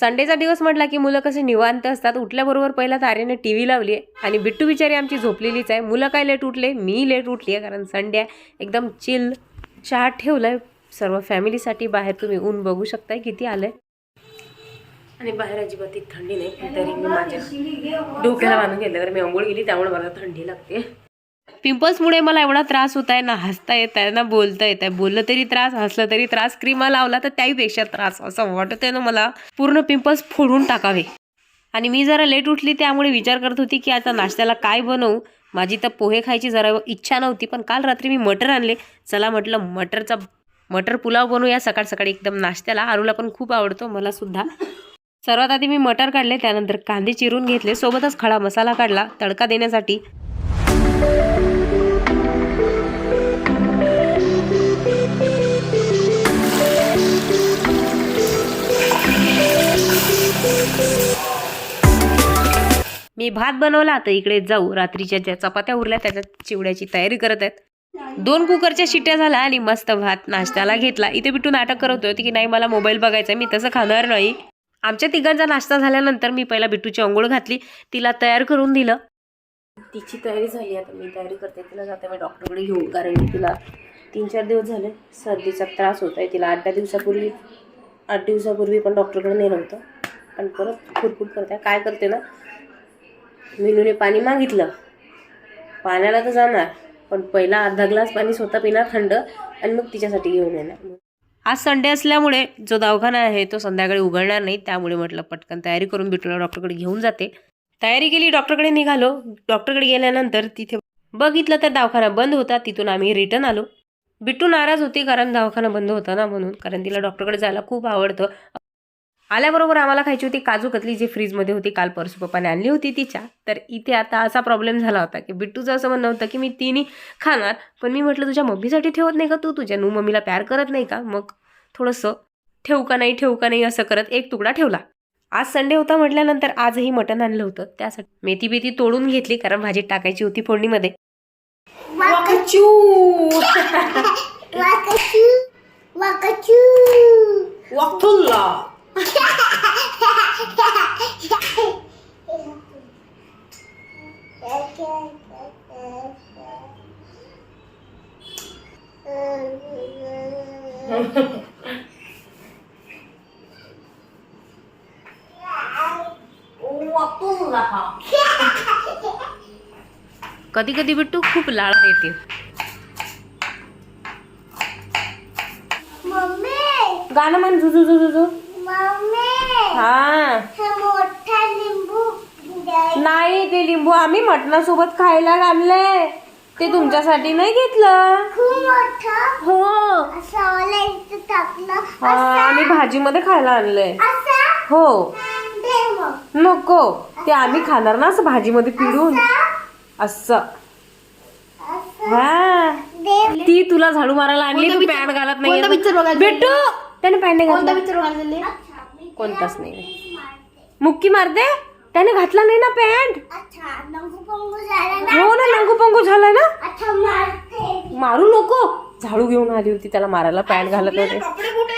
संडेचा दिवस म्हटला की मुलं कसे निवांत असतात. उठल्याबरोबर पहिला तारेने टी व्ही लावली आहे आणि बिट्टू बिचारी आमची झोपलेलीच आहे. मुलं काय लेट उठले, मी लेट उठली आहे कारण संडे एकदम चिल. चहा ठेवलाय सर्व फॅमिलीसाठी बाहेर. तुम्ही ऊन बघू शकताय किती आलंय आणि बाहेर अजिबात थंडी नाही. तरी मी माझ्या डोक्याला बांधून घेतलं कारण मी आंघोळ गेली त्यामुळे मला थंडी लागते. पिंपल्समुळे मला एवढा त्रास होत आहे ना, हसता येत आहे ना बोलता येत आहे. बोललं तरी त्रास, हसलं तरी त्रास. क्रीमा लावला तर त्याहीपेक्षा त्रास. असं वाटत आहे ना मला पूर्ण पिंपल्स फोडून टाकावे. आणि मी जरा लेट उठली त्यामुळे विचार करत होती की आता नाश्त्याला काय बनवू. माझी तर पोहे खायची जरा इच्छा नव्हती, पण काल रात्री मी मटर आणले. चला म्हटलं मटर पुलाव बनवूया सकाळ सकाळी एकदम नाश्त्याला. आरूला पण खूप आवडतो, मला सुद्धा. सर्वात आधी मी मटर काढले, त्यानंतर कांदे चिरून घेतले, सोबतच खडा मसाला काढला तडका देण्यासाठी. मी भात बनवला तर इकडे जाऊ रात्रीच्या ज्या चपात्या उरल्या त्याच्या चिवड्याची तयारी करत आहेत. 2 कुकरच्या शिट्ट्या झाल्या आणि मस्त भात नाश्त्याला घेतला. इथे बिट्टू नाटक करत होती की नाही मला मोबाईल बघायचा, मी तसं खाणार नाही. आमच्या तिघांचा नाश्ता झाल्यानंतर मी पहिला बिट्टूची अंघोळ घातली, तिला तयार करून दिलं. तिची तयारी झाली, आता मी तयारी करते. तिला जाते मी डॉक्टरकडे घेऊन, कारण की तिला 3-4 दिवस झाले सर्दीचा त्रास होत आहे. तिला 8 दिवसापूर्वी पण डॉक्टरकडे नेलं होतं, पण परत खुरपूट करते. काय करते ना, मीनूने पाणी मागितलं, पाण्याला तर जाणार पण पहिला अर्धा ग्लास पाणी स्वतः पिणार थंड आणि मग तिच्यासाठी घेऊन येणार. आज संडे असल्यामुळे जो दवाखाना आहे तो संध्याकाळी उघडणार नाही, त्यामुळे म्हटलं पटकन तयारी करून बिट्टूला डॉक्टरकडे घेऊन जाते. तयारी केली, डॉक्टरकडे निघालो. डॉक्टरकडे गेल्यानंतर तिथे बघितलं तर दवाखाना बंद होता. तिथून आम्ही रिटर्न आलो. बिट्टू नाराज होती कारण दवाखाना बंद होता ना म्हणून, कारण तिला डॉक्टरकडे जायला खूप आवडतं. आल्याबरोबर आम्हाला खायची होती काजू कतली, जी फ्रीजमध्ये होती. काल परसू पप्पाने आणली होती तिच्या. तर इथे आता असा प्रॉब्लेम झाला होता की बिट्टूचं असं म्हणणं होतं की मी तिन्ही खाणार, पण मी म्हटलं तुझ्या मम्मीसाठी ठेवत नाही का, तू तुझ्या मम्मीला प्यार करत नाही का, मग थोडंसं ठेवू का नाही असं करत एक तुकडा ठेवला. आज संडे होता म्हटल्यानंतर आजही मटण आणलं होतं, त्यासाठी मेथी बेथी तोडून घेतली कारण भाजीत टाकायची होती फोडणीमध्ये. कधी कधी बिट्टू खूप लाड देते. गाणं म्हण झुझू झुझू झुझू. हा नाही, ते लिंबू आम्ही मटणासोबत खायला आणले, ते तुमच्यासाठी नाही घेतलं. हो आम्ही भाजीमध्ये खायला आणलंय. हो नको, ते आम्ही खाणार ना असं भाजीमध्ये पिळून असं. हा ती तुला झाडू मारायला आणली, तू पॅन्ट घालत नाही. बिट्टू त्याने पॅन्ट घातला, कोणताच नाही. मुक्की मारते, त्याने घातला नाही ना पॅन्ट. हो ना, नंगू पंगू झालाय ना. मारू नको, झाडू घेऊन आली होती त्याला मारायला, पॅन्ट घालत नव्हते.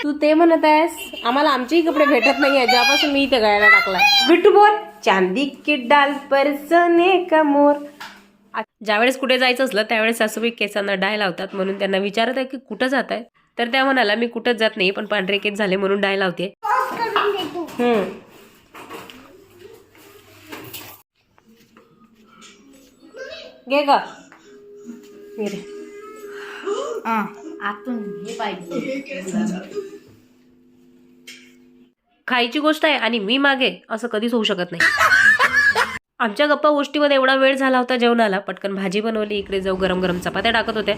तू ते म्हणत आहेस, आम्हाला आमचेही कपडे भेटत नाही, ज्यापासून मी इथे गळ्याला टाकलाय. बिट्टू बोल, चांदी की डाल पर सोने का मोर. ज्यावेळेस कुठे जायचं असलं त्यावेळेस सासूबाई केसांना डाय लावतात, म्हणून त्यांना विचारत आहे की कुठं जात आहे, तर त्या म्हणाला मी कुठंच जात नाही, पण पांढरे केस झाले म्हणून डाय लावते. घे ग, आतून हे पाहिजे. खायची गोष्ट आहे आणि मी मागे असं कधीच होऊ शकत नाही. आमच्या गप्पा गोष्टीमध्ये एवढा वेळ झाला होता जेवणाला. पटकन भाजी बनवली, इकडे जाऊ गरम गरम चपात्या टाकत होत्या.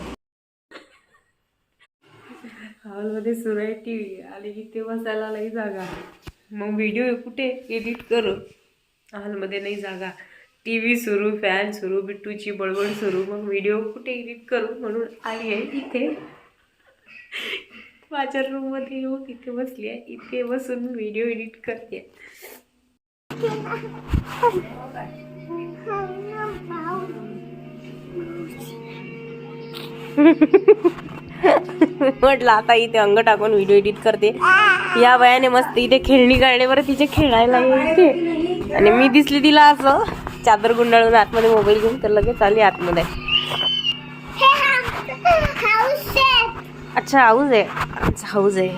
हॉलमध्ये सुरू आहे टीव्ही आणि इथे बसायला नाही जागा, मग व्हिडिओ कुठे एडिट करू. हॉलमध्ये नाही जागा, टीव्ही सुरू, फॅन सुरू, बिट्टूची बडबड सुरू, मग व्हिडिओ कुठे एडिट करू म्हणून आली आहे इथे. माझ्या रूममध्ये येऊन इथे बसली आहे, इथे बसून व्हिडिओ एडिट करते. म्हटलं आता इथे अंग टाकून व्हिडिओ एडिट करते. या वयाने मस्त इथे खेळणी काढण्यावर तिचे खेळायला येते आणि मी दिसली तिला असं चादर गुंडाळून आतमध्ये मोबाईल घेऊन तर लगेच आली आतमध्ये. अच्छा हाऊस आहे. अच्छा हाऊस आहे.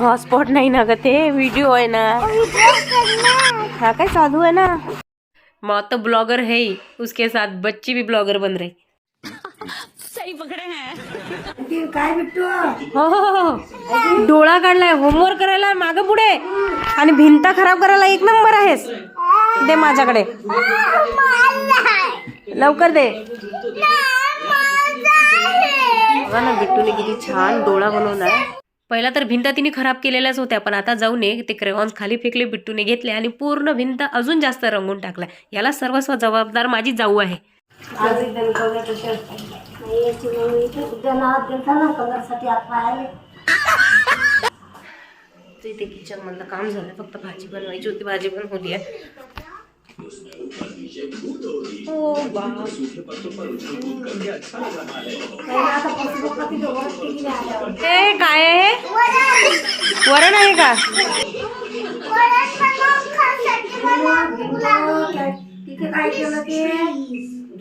हॉटस्पॉट नाही ना ग ते व्हिडिओ आहे ना. हाँ काय चालू है ना. मौत तो ब्लॉगर है ही, उसके साथ बच्ची भी ब्लॉगर बन रही. सही पकडे हैं. काय बिट्टू हो डोळा काढलाय होमवर्क करायला मागं पुढे आणि भिंता खराब करायला एक नंबर आहेस. दे माझ्याकडे लवकर दे. बघा ना बिट्टूने किती छान डोळा बनवलाय. पहिला तर भिंता तिने खराब केलेल्याच होत्या पण आता जाऊन ते क्रेयॉन्स खाली फेकले बिट्टूने घेतले आणि पूर्ण भिंत अजून जास्त रंगून टाकला. याला सर्वस्व जबाबदार माझी जाऊ आहे. इथे किचन मधलं काम झालं फक्त भाजी बनवायची होती. भाजी पण होती आहे. काय आहे वरण आहे का.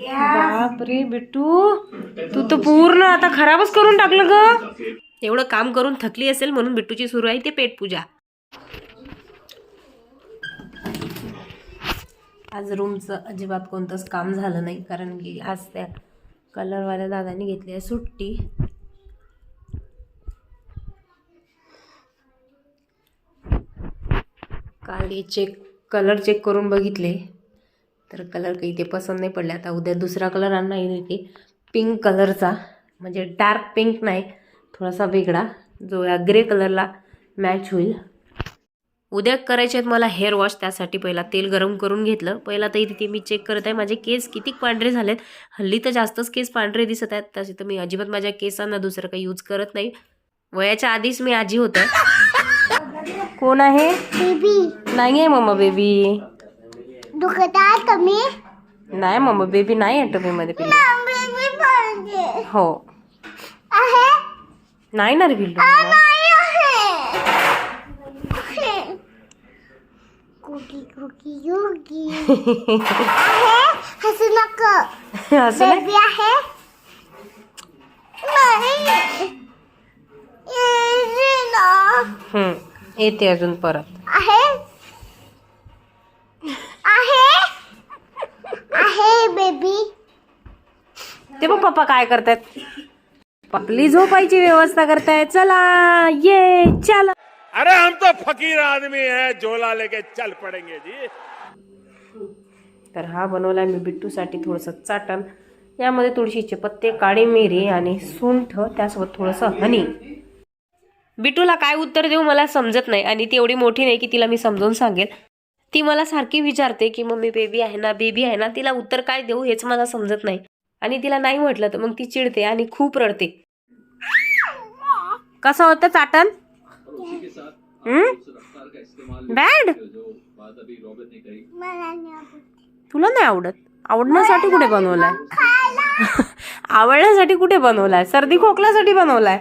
बापरे बिट्टू तू तर पूर्ण आता खराबच करून टाकलं ग. एवढं काम करून थकली असेल म्हणून बिट्टूची सुरू आहे ते पेटपूजा. आज रूमचं अजिबात कोणतंच काम झालं नाही कारण की आज त्या कलरवाल्या दादानी घेतली आहे सुट्टी. काल कलर चेक करून बघितले तर कलर काही ते पसंत नाही पडले. आता उद्या दुसरा कलर आणणार आहे पिंक कलरचा, म्हणजे डार्क पिंक नाही थोडासा वेगळा जो या ग्रे कलरला मॅच होईल. उद्या करायचे आहेत मला हेअर वॉश. त्यासाठी पहिला तेल गरम करून घेतलं. पहिला तर इथे मी चेक करत आहे माझे केस किती पांढरे झालेत. हल्ली तर जास्तच केस पांढरे दिसत आहेत. तसे तर मी अजिबात माझ्या केसांना दुसरं काही यूज करत नाही. वयाच्या आधीच मी आजी होते. कोण आहे बेबी. नाही आहे मम्मा बेबी. दुखत आहे कमी नाही मम्मा बेबी नाही आहे टबीमध्ये पिल्लू. हो नाही ना रे पिल्लू. येते अजून परत. बेबी ते बघ पप्पा काय करतायत. आपली झोपायची व्यवस्था करतायत. चला ये चला. अरे हम तो फकीर आदमी है झोला लेके चल पड़ेंगे जी. तर हा बनवलाय मी बिट्टूसाठी थोडंसं चाटण. यामध्ये तुळशीचे पत्ते, काळी मिरी आणि सुंठ, त्यासोबत थोडंसं हनी. बिट्टूला काय उत्तर देऊ मला समजत नाही आणि ती एवढी मोठी नाही की तिला मी समजावून सांगेल. ती मला सारखी विचारते की मम्मी बेबी आहे ना बेबी आहे ना. तिला उत्तर काय देऊ हेच मला समजत नाही आणि तिला नाही म्हटलं तर मग ती चिडते आणि खूप रडते. कसं होतं चाटण. बॅड तुला नाही आवडत. आवडण्यासाठी कुठे बनवलाय. आवडण्यासाठी कुठे बनवलाय. सर्दी खोकल्यासाठी बनवलाय.